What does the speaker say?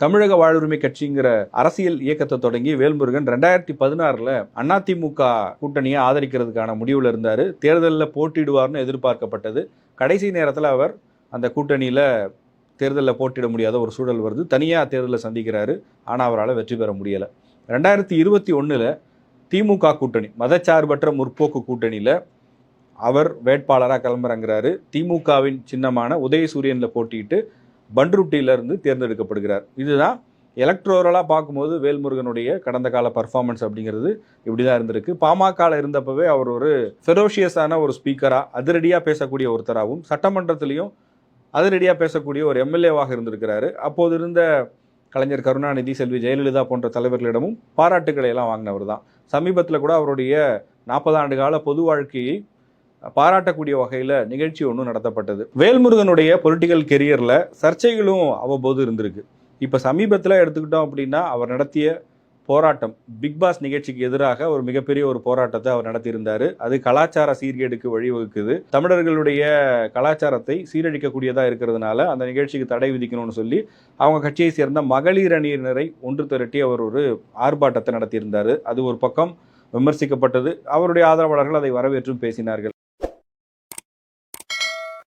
தமிழக வாழ்வுரிமை கட்சிங்கிற அரசியல் இயக்கத்தை தொடங்கி வேல்முருகன் 2016 அதிமுக கூட்டணியை ஆதரிக்கிறதுக்கான முடிவில் இருந்தார். தேர்தலில் போட்டியிடுவார்னு எதிர்பார்க்கப்பட்டது. கடைசி நேரத்தில் அவர் அந்த கூட்டணியில் தேர்தலில் போட்டியிட முடியாத ஒரு சூழல் வருது. தனியாக தேர்தலில் சந்திக்கிறாரு. ஆனால் அவரால் வெற்றி பெற முடியலை. 2021 திமுக கூட்டணி, மதச்சார்பற்ற முற்போக்கு கூட்டணியில் அவர் வேட்பாளராக கிளம்புறங்கிறாரு. திமுகவின் சின்னமான உதயசூரியனில் போட்டியிட்டு பண்ருட்டியிலிருந்து தேர்ந்தெடுக்கப்படுகிறார். இதுதான் எலக்ட்ரோரலாக பார்க்கும்போது வேல்முருகனுடைய கடந்த கால பர்ஃபார்மன்ஸ் அப்படிங்கிறது இப்படி தான் இருந்திருக்கு. பாமகவில் இருந்தப்பவே அவர் ஒரு ஃபெரோஷியஸான ஒரு ஸ்பீக்கராக, அதிரடியாக பேசக்கூடிய ஒருத்தராகவும், சட்டமன்றத்திலையும் அதிரடியாக பேசக்கூடிய ஒரு எம்எல்ஏவாக இருந்திருக்கிறாரு. அப்போது இருந்த கலைஞர் கருணாநிதி, செல்வி ஜெயலலிதா போன்ற தலைவர்களிடமும் பாராட்டுக்களை எல்லாம் வாங்கினவர் தான். சமீபத்தில் கூட அவருடைய 40 ஆண்டு கால பொது வாழ்க்கையை பாராட்டக்கூடிய வகையில் நிகழ்ச்சி ஒன்று நடத்தப்பட்டது. வேல்முருகனுடைய பொலிட்டிக்கல் கெரியரில் சர்ச்சைகளும் அவ்வப்போது இருந்திருக்கு. இப்போ சமீபத்தில் எடுத்துக்கிட்டோம் அப்படின்னா, அவர் நடத்திய போராட்டம், பிக் பாஸ் நிகழ்ச்சிக்கு எதிராக ஒரு மிகப்பெரிய ஒரு போராட்டத்தை அவர் நடத்தியிருந்தார். அது கலாச்சார சீர்கேடுக்கு வழிவகுக்குது, தமிழர்களுடைய கலாச்சாரத்தை சீரழிக்கக்கூடியதாக இருக்கிறதுனால அந்த நிகழ்ச்சிக்கு தடை விதிக்கணும்னு சொல்லி அவங்க கட்சியை சேர்ந்த மகளிர் அணியினரை ஒன்று திரட்டி அவர் ஒரு ஆர்ப்பாட்டத்தை நடத்தியிருந்தார். அது ஒரு பக்கம் விமர்சிக்கப்பட்டது. அவருடைய ஆதரவாளர்கள் அதை வரவேற்றும் பேசினார்கள்.